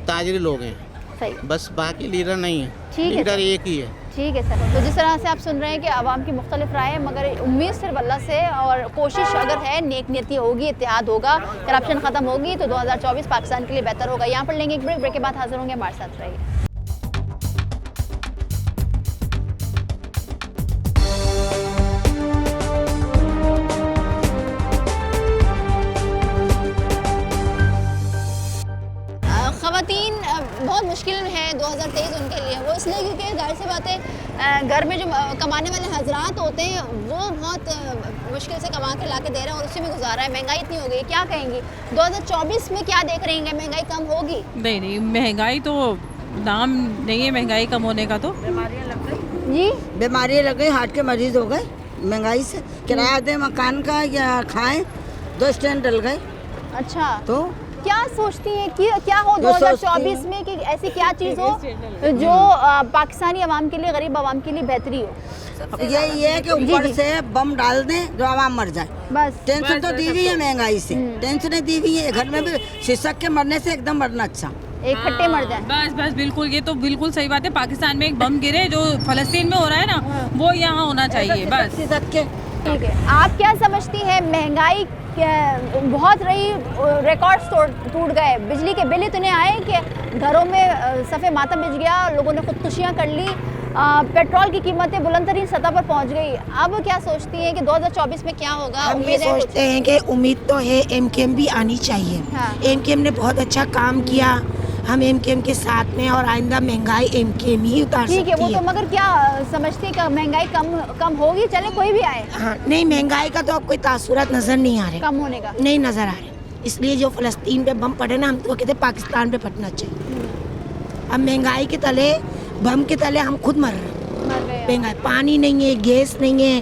ताजरी लोग हैं, सही, बस बाकी लीडर नहीं है, ठीक है लीडर एक ही है। ठीक है सर। तो जिस तरह से आप सुन रहे हैं कि आवाम की मुख्तलिफ राय है, मगर उम्मीद सिर्फ अल्लाह से और कोशिश अगर है, नेक नीयती होगी, इत्तेहाद होगा, करप्शन ख़त्म होगी तो 2024 पाकिस्तान के लिए बेहतर होगा। यहाँ पर लेंगे एक ब्रेक के बाद हाजिर होंगे, हमारे साथ रहिए। ख़वातीन बहुत मुश्किल है 2023 उनके लिए, वो इसलिए क्योंकि जाहिर सी बात है घर में जो कमाने वाले हजरात होते हैं वो बहुत मुश्किल से कमा के ला के दे रहे हैं और उसी में गुजारा है। महंगाई इतनी हो गई, क्या कहेंगी 2024 में क्या देख रही हैं? महंगाई कम होगी? नहीं, महंगाई तो नाम नहीं है महंगाई कम होने का। तो बीमारियाँ लग गई जी, बीमारियाँ लग गई, हार्ट के मरीज हो गए महंगाई से, किराया दें मकान का या खाएं, 2 स्टैंड डल गए। अच्छा, तो क्या सोचती हैं कि क्या हो 2024 में कि ऐसी क्या चीज़ हो जो पाकिस्तानी आवाम के लिए, गरीब आवाम के लिए बेहतरी हो? यही है कि ऊपर से बम डाल दें जो आवाम मर जाए, बस। टेंशन तो दी हुई है महंगाई से, टेंशन दी हुई है, घर में भी शीशक के मरने से एकदम मरना अच्छा, एक खट्टे मर जाए। बस बिल्कुल, ये तो बिल्कुल सही बात है। पाकिस्तान में एक बम गिरे जो फलस्तीन में हो रहा है ना, वो यहाँ होना चाहिए बस। शीशक के ठीक है, आप क्या समझती हैं? महंगाई बहुत रही, रिकॉर्ड्स टूट गए, बिजली के बिल इतने आए कि घरों में सफ़े मातम बिछ गया, लोगों ने खुदकुशियाँ कर ली, पेट्रोल की कीमतें बुलंदतरीन सतह पर पहुंच गई। अब क्या सोचती हैं कि 2024 में क्या होगा? हम ये सोचते हैं कि उम्मीद तो है एमकेएम भी आनी चाहिए। एमकेएम ने बहुत अच्छा काम किया, हम एमकेएम के साथ में, और आइंदा महंगाई एमकेएम ही उतार सकती है। ठीक है, वो तो, मगर क्या समझती है कि महंगाई कम होगी? चले कोई भी आए। हाँ, नहीं, महंगाई का तो अब कोई तासुरात नजर नहीं आ रहे, कम होने का नहीं नजर आ रहे। इसलिए जो फलस्तीन पे बम पड़े ना, हम तो कहते पाकिस्तान पे फटना चाहिए। अब महंगाई के तले, बम के तले हम खुद मर रहे। महंगाई, पानी नहीं है, गैस नहीं है,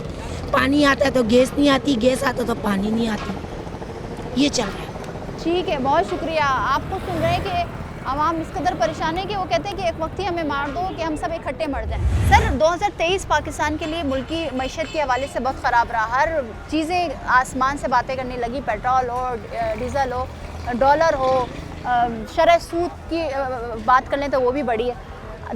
पानी आता है तो गैस नहीं आती, गैस आता तो पानी नहीं आती, ये चल रहा है। ठीक है, बहुत शुक्रिया। आपको सुन रहे हैं कि आवाम इस कदर परेशान है कि वो कहते हैं कि एक वक्त ही हमें मार दो कि हम सब इकट्ठे मर जाएं। सर 2023 पाकिस्तान के लिए मुल्की मईशत के हवाले से बहुत ख़राब रहा, हर चीज़ें आसमान से बातें करने लगी, पेट्रोल हो, डीज़ल हो, डॉलर हो, शरह सूद की बात कर लें तो वो भी बढ़ी है।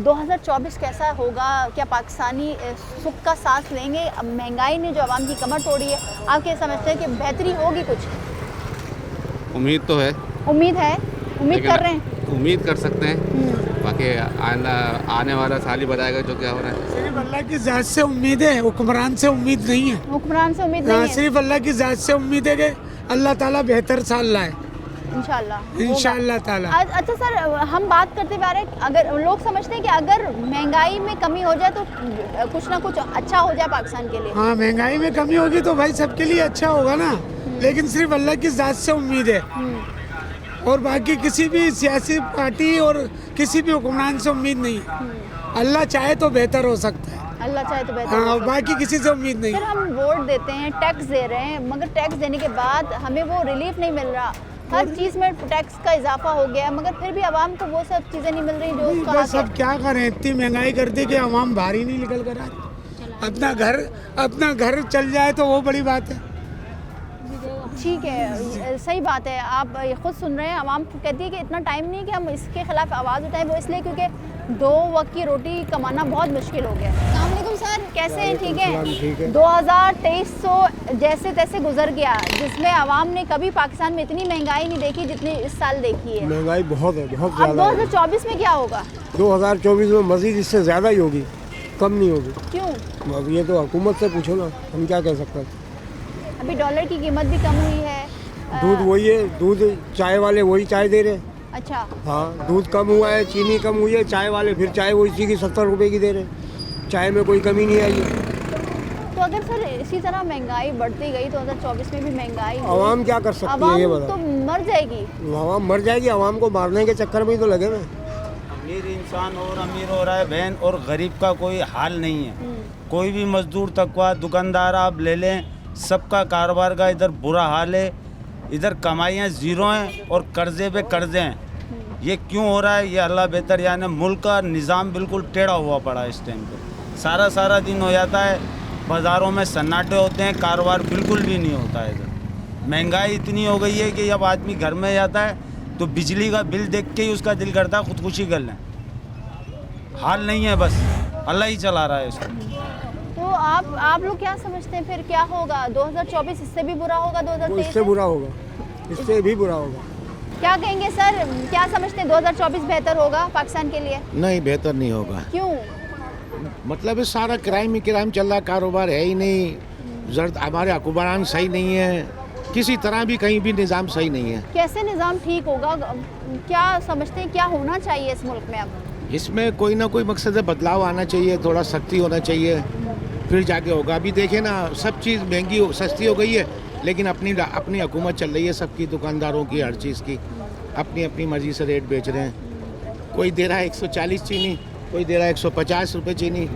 2024 कैसा होगा? क्या पाकिस्तानी सुख का सांस लेंगे? महंगाई ने जो आवाम की कमर तोड़ी है, आप क्या समझते हैं कि बेहतरी होगी कुछ? उम्मीद तो है, उम्मीद है, उम्मीद कर रहे हैं, उम्मीद कर सकते हैं, बाकी आने वाला साल ही बताएगा जो क्या हो रहा है। सिर्फ अल्लाह की ज़ात से उम्मीद है, हुक्मरान से उम्मीद नहीं है। हुक्मरान से उम्मीद नहीं है, सिर्फ अल्लाह की ज़ात से उम्मीद है कि अल्लाह ताला बेहतर साल लाए इंशाल्लाह इंशाल्लाह ताला। अच्छा सर, हम बात करते जा रहे हैं, अगर लोग समझते हैं कि अगर महंगाई में कमी हो जाए तो कुछ ना कुछ अच्छा हो जाए पाकिस्तान के लिए। हाँ, महंगाई में कमी होगी तो भाई सबके लिए अच्छा होगा ना, लेकिन सिर्फ अल्लाह की ज़ात से उम्मीद है और बाकी किसी भी सियासी पार्टी और किसी भी हुक्मरान से उम्मीद नहीं है। अल्लाह चाहे तो बेहतर हो सकता है, अल्लाह चाहे तो बेहतर हाँ, हो सकता है। बाकी किसी से उम्मीद नहीं। सर, हम वोट देते हैं, टैक्स दे रहे हैं, मगर टैक्स देने के बाद हमें वो रिलीफ नहीं मिल रहा। हर चीज़ में टैक्स का इजाफा हो गया, मगर फिर भी आवाम को वो सब चीज़ें नहीं मिल रही जो उसका हक है। सब क्या करें, इतनी महंगाई कर दी कि आवाम बाहर ही नहीं निकल कर आ रही। अपना घर चल जाए तो वो बड़ी बात है। ठीक है, सही बात है, आप खुद सुन रहे हैं, आवाम कहती है कि इतना टाइम नहीं कि हम इसके खिलाफ आवाज़ उठाएं। वो इसलिए क्योंकि 2 वक्त की रोटी कमाना बहुत मुश्किल हो गया। अस्सलाम वालेकुम सर, कैसे हैं? ठीक है। 2023 जैसे तैसे गुजर गया, जिसमें आवाम ने कभी पाकिस्तान में इतनी महंगाई नहीं देखी जितनी इस साल देखी है। महंगाई बहुत है, बहुत अब ज़्यादा। 2024 में क्या होगा? 2024 में मज़ीद इससे ज़्यादा ही होगी, कम नहीं होगी। क्यों? अब ये तो हुकूमत से पूछो ना, हम क्या कह सकते हैं। अभी डॉलर की कीमत भी कम हुई है। दूध वही है, दूध चाय वाले वही चाय दे रहे हैं। अच्छा, हाँ, दूध कम हुआ है, चीनी कम हुई है, चाय वाले फिर चाय वो इसी की 70 रुपए की दे रहे हैं। चाय में कोई कमी नहीं आई है। तो अगर सर इसी तरह महंगाई बढ़ती गई 2024 में भी महंगाई, आवाम क्या कर सकती है ये आवाम बताओ। तो मर जाएगी। आवाम मर जाएगी, आवाम को मारने के चक्कर में ही तो लगे हुए। अमीर इंसान और अमीर हो रहा है बहन, और गरीब का कोई हाल नहीं है। कोई भी मजदूर तकवा, दुकानदार आप ले लें, सबका कारोबार का इधर बुरा हाल है। इधर कमाइयाँ ज़ीरो हैं और कर्जे पे कर्जे हैं। ये क्यों हो रहा है, ये अल्लाह बेहतर यानी। मुल्क का निज़ाम बिल्कुल टेढ़ा हुआ पड़ा है इस टाइम पे। सारा दिन हो जाता है, बाज़ारों में सन्नाटे होते हैं, कारोबार बिल्कुल भी नहीं होता है इधर। महंगाई इतनी हो गई है कि जब आदमी घर में जाता है तो बिजली का बिल देख के ही उसका दिल करता है खुदकुशी कर लें। हाल नहीं है, बस अल्लाह ही चला रहा है इसको। तो आप लोग क्या समझते हैं फिर क्या होगा? 2024 इससे भी बुरा होगा? 2023 इससे बुरा होगा, इससे भी बुरा होगा। क्या कहेंगे सर, क्या समझते हैं 2024 बेहतर होगा पाकिस्तान के लिए? नहीं, बेहतर नहीं होगा। क्यों? मतलब सारा क्राइम ही क्राइम चल रहा, कारोबार है ही नहीं, जर्द हमारे हुक्मरान सही नहीं है, किसी तरह भी कहीं भी निज़ाम सही नहीं है। कैसे निज़ाम ठीक होगा? क्या समझते हैं क्या होना चाहिए इस मुल्क में अब? इसमें कोई ना कोई मकसद बदलाव आना चाहिए, थोड़ा सख्ती होना चाहिए, फिर जाके होगा। अभी देखें ना, सब चीज़ महंगी सस्ती हो गई है, लेकिन अपनी हुकूमत चल रही है सबकी, दुकानदारों की, हर चीज़ की अपनी मर्ज़ी से रेट बेच रहे हैं। कोई दे रहा है 140 चीनी, कोई दे रहा है 150 रुपये चीनी।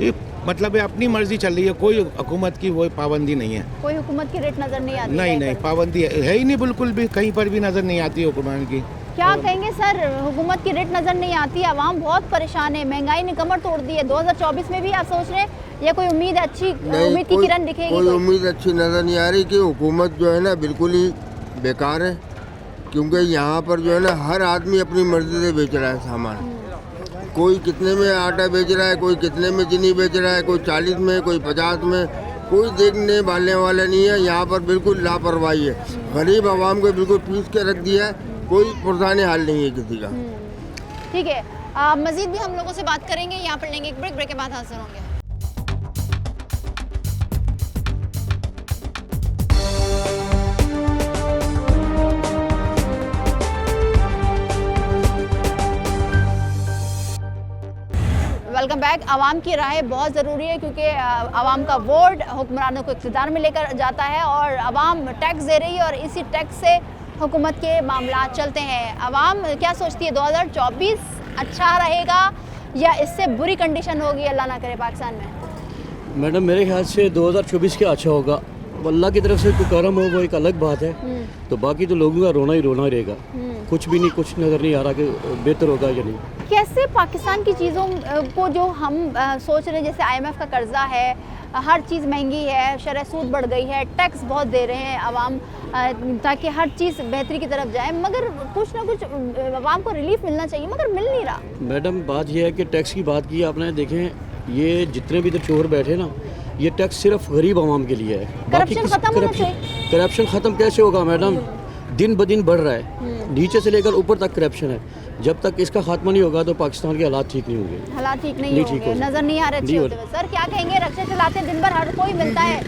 ये मतलब है अपनी मर्ज़ी चल रही है, कोई हुकूमत की वो पाबंदी नहीं है। कोई हुकूमत की रेट नज़र नहीं आती? नहीं, पाबंदी है ही नहीं, बिल्कुल भी कहीं पर भी नज़र नहीं आती हुकूमत की। क्या कहेंगे सर, हुकूमत की रेट नज़र नहीं आती, आवाम बहुत परेशान है, महंगाई ने कमर तोड़ दी है। 2024 में भी आप सोच रहे हैं या कोई उम्मीद अच्छी, उम्मीद की किरण दिखेगी? कोई उम्मीद अच्छी नज़र नहीं आ रही कि हुकूमत जो है ना बिल्कुल ही बेकार है, क्योंकि यहाँ पर जो है ना हर आदमी अपनी मर्जी से बेच रहा है सामान। कोई कितने में आटा बेच रहा है, कोई कितने में चीनी बेच रहा है, कोई 40 में, कोई 50 में, कोई देखने वाले वाला नहीं है। यहाँ पर बिल्कुल लापरवाही है, गरीब आवाम को बिल्कुल पीस के रख दिया है, कोई पुरसाने हाल नहीं है किसी का। ठीक है, मज़ीद भी हम लोगों से बात करेंगे, यहाँ पर लेंगे एक ब्रेक के बाद हाजिर होंगे। Welcome back. आवाम की राय बहुत ज़रूरी है क्योंकि आवाम का वोट हुक्मरानों को इक़्तिदार में लेकर जाता है और आवाम टैक्स दे रही है और इसी टैक्स से हुकूमत के मामला चलते हैं। आवाम क्या सोचती है 2024 अच्छा रहेगा या इससे बुरी कंडीशन होगी, अल्लाह ना करे, पाकिस्तान में? मैडम मेरे ख्याल से 2024 क्या अच्छा होगा, अल्लाह की तरफ से कोई करम हो वो एक अलग बात है, तो बाकी तो लोगों का रोना ही रोना रहेगा। कुछ भी नहीं, कुछ नज़र नहीं आ रहा कि बेहतर होगा या नहीं। कैसे पाकिस्तान की चीज़ों को जो हम सोच रहे हैं, जैसे IMF का कर्जा है, हर चीज़ महंगी है, शरह सूद बढ़ गई है, टैक्स बहुत दे रहे हैं आवाम ताकि हर चीज़ बेहतरी की तरफ जाए, मगर कुछ ना कुछ आवाम को रिलीफ मिलना चाहिए मगर मिल नहीं रहा। मैडम बात यह है कि टैक्स की बात की आपने, देखें ये जितने भी इधर चोर बैठे ना, ये टैक्स सिर्फ गरीब आवाम के लिए है। करप्शन खत्म होना चाहिए। करप्शन ख़त्म कैसे होगा मैडम? दिन ब दिन बढ़ रहा है, नीचे से लेकर ऊपर तक करप्शन है। जब तक इसका खात्मा नहीं होगा तो पाकिस्तान के हालात ठीक नहीं होंगे। हालात ठीक नहीं होंगे, नज़र नहीं आ रहे अच्छे होते हुए। सर क्या कहेंगे, रक्षा चलाते दिन भर हर कोई मिलता है,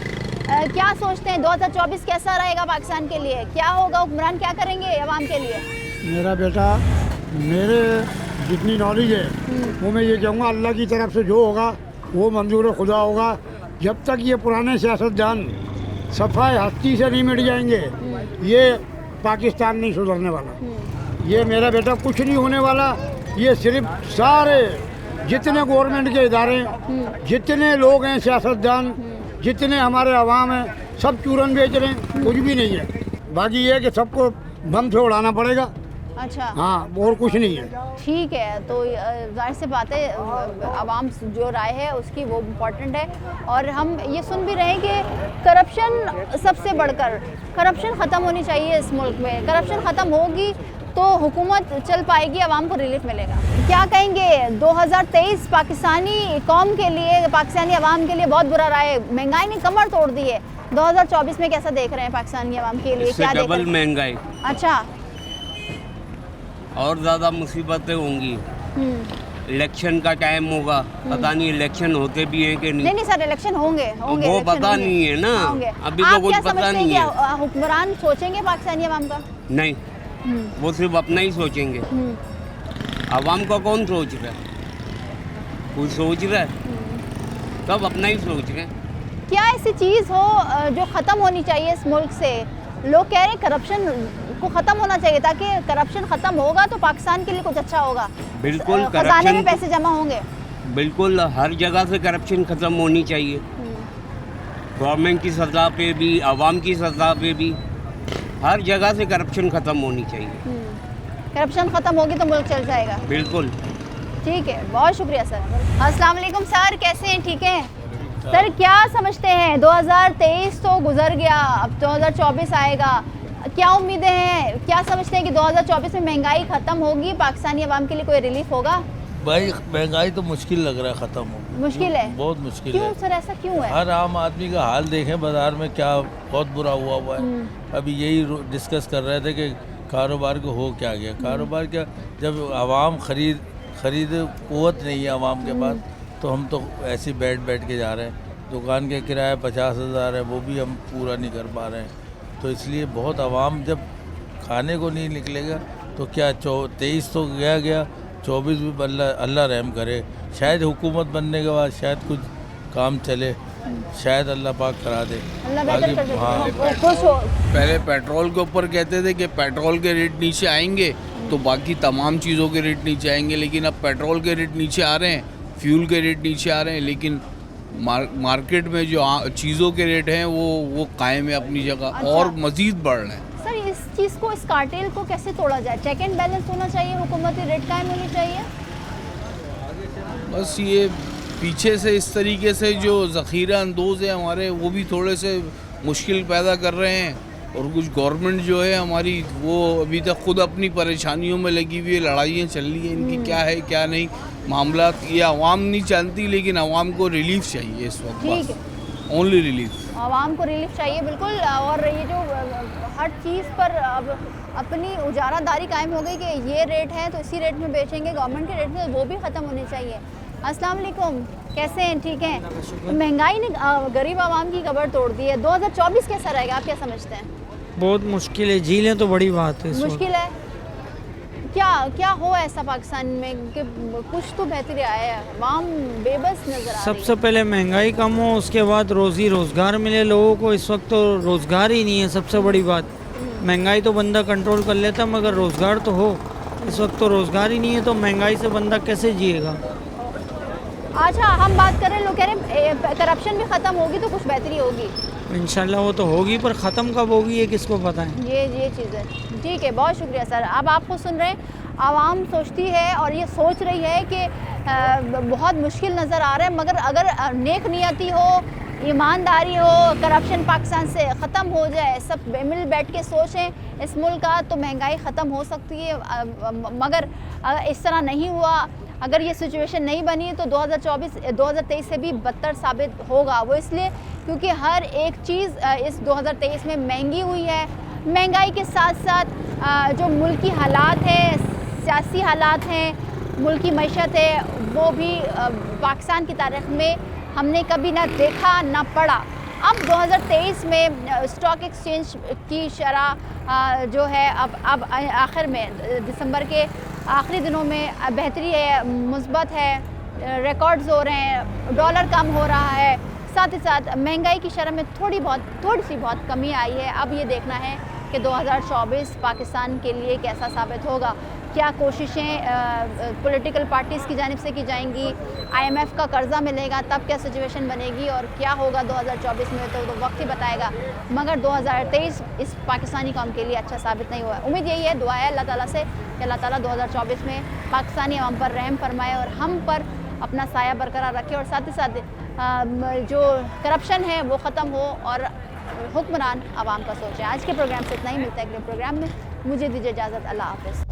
क्या सोचते हैं 2024 कैसा रहेगा पाकिस्तान के लिए? क्या होगा, हुक्मरान क्या करेंगे अवाम के लिए? मेरा बेटा, मेरे जितनी नॉलेज है वो मैं ये कहूँगा, अल्लाह की तरफ से जो होगा वो मंजूर खुदा होगा। जब तक ये पुराने सियासतदान सफाई हस्ती से नहीं मिट जाएंगे, ये पाकिस्तान नहीं सुधरने वाला। ये मेरा बेटा कुछ नहीं होने वाला। ये सिर्फ सारे जितने गवर्नमेंट के इदारे, जितने लोग हैं सियासतदान, जितने हमारे अवाम हैं, सब चूरन बेच रहे हैं, कुछ भी नहीं है। बाकी ये है कि सबको बम से उड़ाना पड़ेगा। अच्छा, हाँ, और कुछ नहीं है। ठीक है, तो जाहिर सी बात है आवाम जो राय है उसकी वो इम्पोर्टेंट है। और हम ये सुन भी रहे हैं कि करप्शन सबसे बढ़कर, करप्शन ख़त्म होनी चाहिए इस मुल्क में। करप्शन ख़त्म होगी तो हुकूमत चल पाएगी, आवाम को रिलीफ मिलेगा। क्या कहेंगे 2023 पाकिस्तानी कौम के लिए, पाकिस्तानी आवाम के लिए बहुत बुरा रहा है। महंगाई ने कमर तोड़ दी है। 2024 में कैसा देख रहे हैं पाकिस्तानी आवाम के लिए? क्या देख डबल महंगाई, अच्छा, और ज़्यादा मुसीबतें होंगी। इलेक्शन का टाइम होगा, पता नहीं इलेक्शन होते भी हैं कि नहीं सर, इलेक्शन होंगे वो इलेक्शन पता नहीं है ना, अभी तो कुछ पता नहीं है। हुक्मरान सोचेंगे पाकिस्तानी आवाम का? नहीं, वो सिर्फ अपना ही सोचेंगे। आवाम का कौन सोच रहा है? कोई सोच रहा है? सब अपना ही सोच रहे हैं। क्या ऐसी चीज़ हो जो ख़त्म होनी चाहिए इस मुल्क से? लोग कह रहे हैं करप्शन को ख़त्म होना चाहिए, ताकि करप्शन ख़त्म होगा तो पाकिस्तान के लिए कुछ अच्छा होगा। बिल्कुल, खजाने में पैसे जमा होंगे। बिल्कुल, हर जगह से करप्शन ख़त्म होनी चाहिए। गवर्नमेंट की सतह पे भी, आवाम की सतह पे भी, हर जगह से करप्शन ख़त्म होनी चाहिए। करप्शन ख़त्म होगी तो मुल्क चल जाएगा। बिल्कुल, ठीक है, बहुत शुक्रिया सर। अस्सलाम वालेकुम सर, कैसे हैं? ठीक हैं सर। क्या समझते हैं 2023 तो गुजर गया, अब 2024 आएगा, क्या उम्मीदें हैं? क्या समझते हैं कि 2024 में महंगाई ख़त्म होगी, पाकिस्तानी अवाम के लिए कोई रिलीफ होगा? भाई महंगाई तो मुश्किल लग रहा है ख़त्म हो। मुश्किल है? बहुत मुश्किल क्यों है। सर, ऐसा क्यों है? हर आम आदमी का हाल देखें, बाजार में क्या बहुत बुरा हुआ है। अभी यही डिस्कस कर रहे थे कि कारोबार को हो क्या गया। कारोबार क्या, जब आवाम खरीद क़ुव्वत नहीं है आवाम के पास, तो हम तो ऐसे बैठ के जा रहे हैं। दुकान के किराया 50,000 है, वो भी हम पूरा नहीं कर पा रहे हैं। तो इसलिए बहुत आवाम जब खाने को नहीं निकलेगा तो क्या 23 तो गया 24 भी अल्लाह रहम करे। शायद हुकूमत बनने के बाद शायद कुछ काम चले, शायद अल्लाह पाक करा दे। बाकी हाँ, पहले पेट्रोल के ऊपर कहते थे कि पेट्रोल के रेट नीचे आएंगे तो बाकी तमाम चीज़ों के रेट नीचे आएंगे, लेकिन अब पेट्रोल के रेट नीचे आ रहे हैं, फ्यूल के रेट नीचे आ रहे हैं, लेकिन मार्केट में जो चीज़ों के रेट हैं वो कायम है अपनी जगह। अच्छा। और मज़ीद बढ़ रहे हैं। सर, इस चीज़ को, इस कार्टेल को कैसे तोड़ा जाए? चेक एंड बैलेंस होना चाहिए, हुकूमती रेट कायम होनी चाहिए। बस ये पीछे से इस तरीके से जो ज़ख़ीरा अंदोज़ है हमारे, वो भी थोड़े से मुश्किल पैदा कर रहे हैं। और कुछ गवर्नमेंट जो है हमारी, वो अभी तक खुद अपनी परेशानियों में लगी हुई है, लड़ाइयाँ चल रही हैं इनकी, क्या है क्या नहीं मामला, ये आवाम नहीं जानती, लेकिन आवाम को रिलीफ चाहिए इस वक्त। ठीक है, ओनली रिलीफ, आवाम को रिलीफ चाहिए, बिल्कुल। और ये जो हर चीज़ पर अब अपनी उजारादारी कायम हो गई कि ये रेट है तो इसी रेट में बेचेंगे, गवर्नमेंट के रेट में, वो भी ख़त्म होने चाहिए। अस्सलाम वालेकुम, कैसे हैं? ठीक हैं। महंगाई ने गरीब आवाम की कबर तोड़ दी है। 2024 कैसा रहेगा, आप क्या समझते हैं? बहुत मुश्किल है, झीलें तो बड़ी बात है। मुश्किल है? क्या हो ऐसा पाकिस्तान में कि कुछ तो बेहतरी आया है? आवाम बेबस नजर आ रही है। सबसे पहले महंगाई कम हो, उसके बाद रोज़गार मिले लोगों को। इस वक्त तो रोज़गार ही नहीं है, सबसे बड़ी बात। महंगाई तो बंदा कंट्रोल कर लेता, मगर रोज़गार तो हो। इस वक्त तो रोज़गार ही नहीं है, तो महंगाई से बंदा कैसे जिएगा? अच्छा, हम बात करें, लोग कह रहे हैं करप्शन भी ख़त्म होगी तो कुछ बेहतरी होगी। इंशाल्लाह वो तो होगी, पर ख़त्म कब होगी ये किसको पता है। ये चीज़ है। ठीक है, बहुत शुक्रिया सर। अब आपको सुन रहे हैं, आवाम सोचती है और ये सोच रही है कि बहुत मुश्किल नज़र आ रहा है, मगर अगर नेक नियति हो, ईमानदारी हो, करप्शन पाकिस्तान से ख़त्म हो जाए, सब मिल बैठ के सोचें इस मुल्क का, तो महंगाई ख़त्म हो सकती है। मगर इस तरह नहीं हुआ, अगर ये सिचुएशन नहीं बनी तो 2023 से भी बदतर साबित होगा। वो इसलिए क्योंकि हर एक चीज़ इस 2023 में महंगी हुई है। महंगाई के साथ साथ जो मुल्की हालात हैं, सियासी हालात हैं, मुल्की मईशत है, वो भी पाकिस्तान की तारीख़ में हमने कभी ना देखा ना पढ़ा। अब 2023 में स्टॉक एक्सचेंज की शरह जो है अब आखिर में दिसंबर के आखिरी दिनों में बेहतरी है, मुस्बत है, रिकॉर्ड्स हो रहे हैं, डॉलर कम हो रहा है, साथ ही साथ महंगाई की शरह में थोड़ी सी बहुत कमी आई है। अब ये देखना है कि 2024 पाकिस्तान के लिए कैसा साबित होगा। क्या कोशिशें पॉलिटिकल पार्टीज़ की जानिब से की जाएंगी, IMF का कर्जा मिलेगा, तब क्या सिचुएशन बनेगी और क्या होगा 2024 में, तो वक्त ही बताएगा। मगर 2023 इस पाकिस्तानी कौम के लिए अच्छा साबित नहीं हुआ। उम्मीद यही है, दुआ है अल्लाह ताला से कि अल्लाह ताला 2024 में पाकिस्तानी अवाम पर रहम फरमाए और हम पर अपना साया बरकरार रखे और साथ ही साथ जो करप्शन है वो ख़त्म हो और हुक्मरान आवाम का सोचें। आज के प्रोग्राम से इतना ही, मिलता है अगले प्रोग्राम में। मुझे दीजिए इजाज़त, अल्लाह हाफ़िज़।